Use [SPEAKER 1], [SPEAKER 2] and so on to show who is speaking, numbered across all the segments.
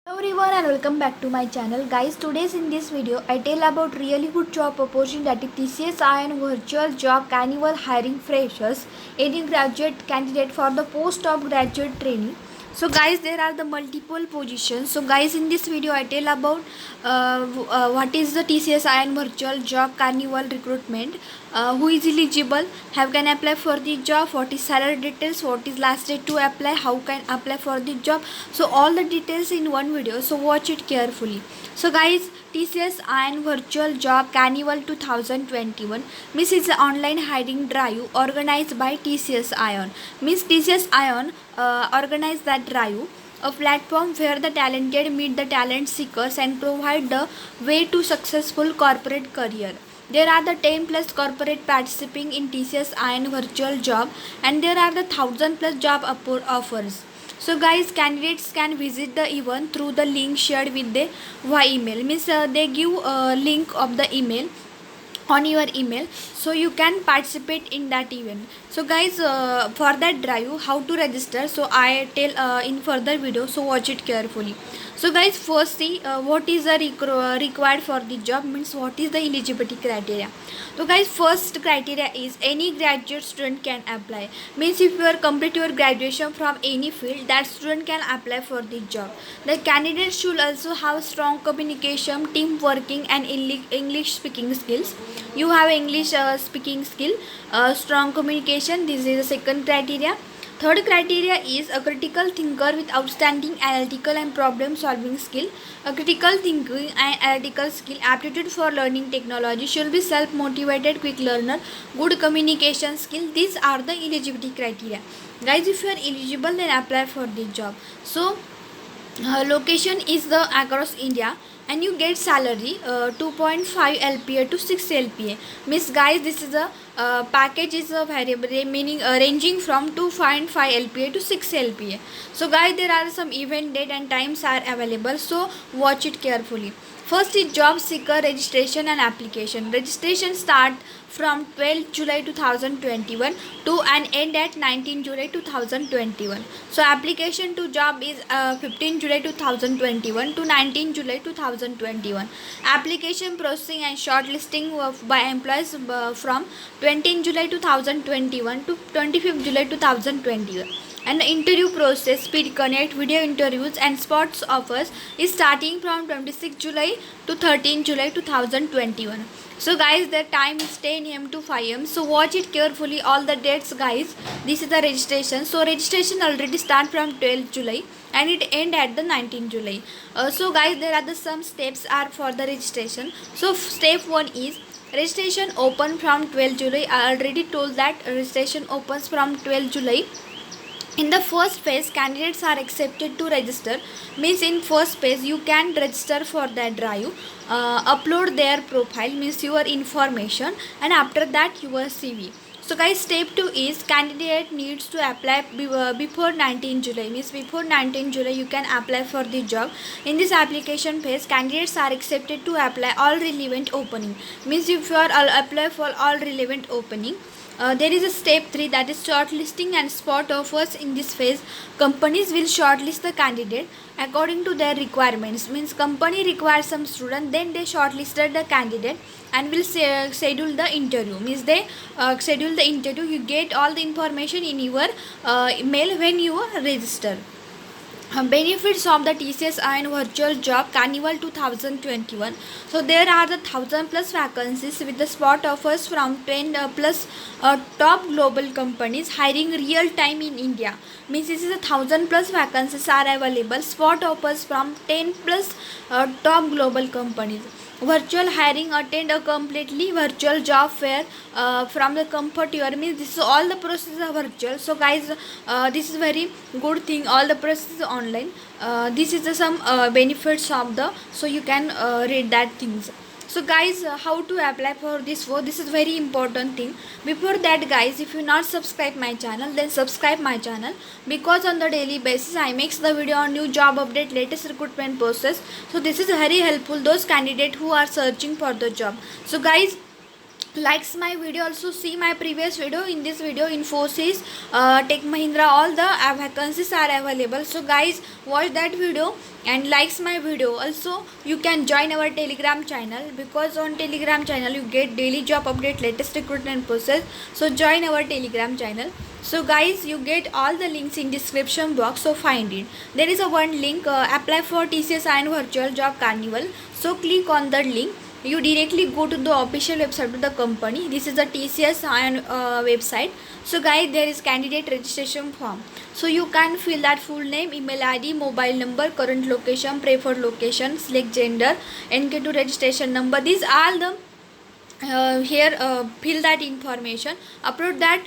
[SPEAKER 1] Hello everyone and welcome back to my channel. Guys, today's in this video I tell about really good job opportunity that is TCS Ion virtual job carnival hiring freshers any graduate candidate for the post of graduate training. So guys, there are the multiple positions. So guys, in this video I tell about what is the TCS Ion virtual job carnival recruitment, who is eligible, how can apply for the job, what is salary details, what is last date to apply, how can apply for the job. So all the details in one video, so watch it carefully. So guys, TCS Ion virtual job carnival 2021 means it's an online hiring drive organized by TCS Ion. Means TCS Ion organized that drive, a platform where the talented meet the talent seekers and provide the way to successful corporate career. There are the 10 plus corporate participating in TCS Ion virtual job, and there are the 1000 plus job offers. So guys, candidates can visit the event through the link shared with the via email. Means they give a link of the email on your email, so you can participate in that event. So guys, for that drive how to register, so I tell in further video, so watch it carefully. So guys, first see what is the required for the job, means what is the eligibility criteria. So guys, first criteria is any graduate student can apply. Means if you are complete your graduation from any field, that student can apply for the job. The candidate should also have strong communication, team working and English speaking skills. You have English speaking skill, strong communication, this is the second criteria. Third criteria is a critical thinker with outstanding analytical and problem solving skill. A critical thinking and analytical skill, aptitude for learning technology, should be self motivated, quick learner, good communication skill. These are the eligibility criteria. Guys, if you are eligible, then apply for the job. So location is the across India, and you get salary 2.5 LPA to 6 LPA. Miss guys, this is a package is a variable, meaning ranging from 2.5 LPA to 6 LPA. So guys, there are some event date and times are available, so watch it carefully. First is job seeker registration and application. Registration start from 12 July 2021 to and end at 19 July 2021. So application to job is 15 July 2021 to 19 July 2021. Application processing and shortlisting by employees from 20 July 2021 to 25 July 2021. And the interview process, speed connect, video interviews and spots offers is starting from 26 July to 13 July 2021. So guys, the time is 10 am to 5 am, so watch it carefully all the dates guys. This is the registration. So registration already start from 12 July and it end at the 19 July. So guys, there are the some steps are for the registration. So step 1 is registration open from 12 July. I already told that registration opens from 12 July. In the first phase, candidates are accepted to register. Means in first phase you can register for that drive, upload their profile, means your information, and after that your CV. So guys, step 2 is candidate needs to apply before 19 July. Means before 19 July you can apply for the job. In this application phase, candidates are accepted to apply all relevant opening. Means if you are apply for all relevant opening, there is a step 3, that is shortlisting and spot offers. In this phase, companies will shortlist the candidate according to their requirements. Means company requires some student, then they shortlisted the candidate and will schedule the interview. Means they schedule the interview. You get all the information in your mail when you register. Benefits of the TCS Ion virtual job carnival 2021. So there are the 1000 plus vacancies with the spot offers from 10 plus top global companies hiring real time in India. Means this is a 1000 plus vacancies are available, spot offers from 10 plus top global companies. Virtual hiring, attend a completely virtual job fair from the comfort your, means this is all the process are virtual. So guys, this is very good thing, all the process is online. This is the some benefits of the, so you can read that things. So guys, how to apply for this work, this is very important thing. Before that guys, if you not subscribe my channel, then subscribe my channel, because on the daily basis I makes the video on new job update, latest recruitment process. So this is very helpful those candidates who are searching for the job. So guys, likes my video, also see my previous video. In this video, Infosys, Tech Mahindra, all the vacancies are available. So guys, watch that video and likes my video. Also you can join our Telegram channel, because on Telegram channel you get daily job update, latest recruitment process. So join our Telegram channel. So guys, you get all the links in description box, so find it. There is a one link, apply for TCS and virtual job carnival. So click on that link, you directly go to the official website of the company. This is the TCS Ion website. So guys, there is candidate registration form. So you can fill that full name, email ID, mobile number, current location, preferred location, select gender, NK2 registration number. These all the here fill that information, upload that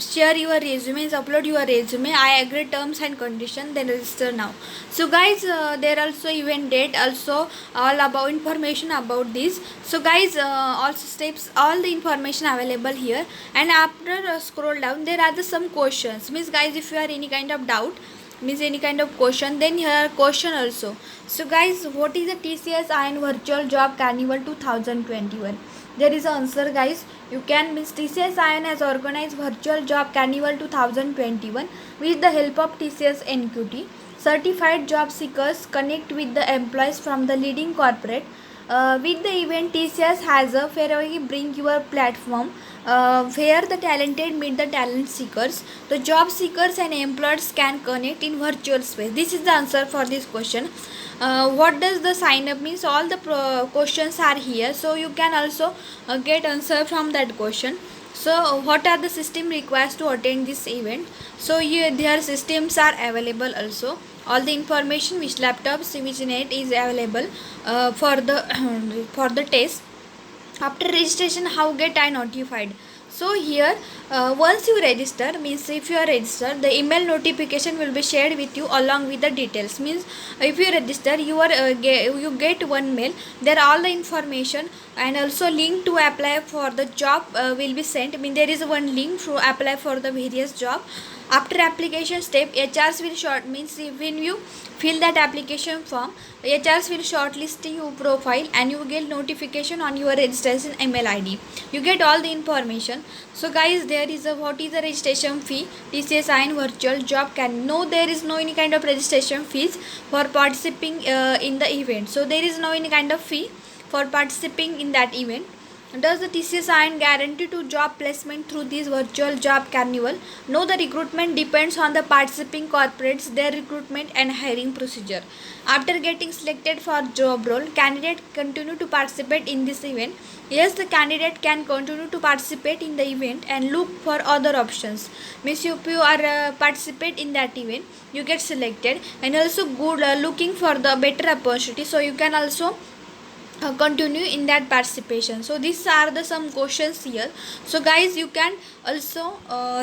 [SPEAKER 1] share your resumes, upload your resume. I agree terms and condition, then register now. So guys, there also event date, also all about information about this. So guys, also steps, all the information available here. And after scroll down, there are some questions. Means guys, if you are any kind of doubt, means any kind of question, then here question also. So guys, what is the TCS Ion virtual job carnival 2021? There is an answer guys. You can, means TCS Ion has organized virtual job carnival 2021 with the help of TCS NQT. Certified job seekers connect with the employees from the leading corporate. With the event, TCS has a Ferrari bring your platform where the talented meet the talent seekers. The job seekers and employers can connect in virtual space. This is the answer for this question. What does the sign up means? All the questions are here, so you can also get answer from that question. So what are the system requires to attend this event? So here their systems are available also. All the information which laptops, which net is available for the for the test. After registration, how get I notified? So here once you register, means if you are registered, the email notification will be shared with you along with the details. Means if you register, you are you get one mail, there all the information and also link to apply for the job will be sent. I mean, there is one link to apply for the various job. After application step, HRs will short, means when you fill that application form, HRs will shortlist your profile and you get notification on your registration email ID. You get all the information. So guys, there is a, what is the registration fee? TCS Ion virtual job can, no, there is no any kind of registration fees for participating in the event. So there is no any kind of fee for participating in that event. Does the TCS Ion guarantee to job placement through this virtual job carnival? No, the recruitment depends on the participating corporates, their recruitment and hiring procedure. After getting selected for job role, candidate continue to participate in this event. Yes, the candidate can continue to participate in the event and look for other options. Means if you are participate in that event, you get selected and also good looking for the better opportunity. So you can also continue in that participation. So these are the some questions here. So guys, you can also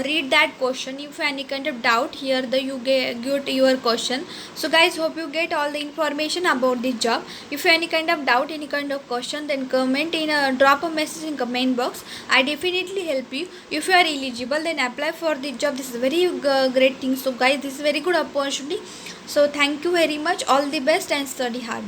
[SPEAKER 1] read that question. If any kind of doubt here, the you get your question. So guys, hope you get all the information about this job. If any kind of doubt, any kind of question, then comment in drop a message in comment box. I definitely help you. If you are eligible, then apply for this job. This is very great thing. So guys, this is very good opportunity. So thank you very much, all the best and study hard.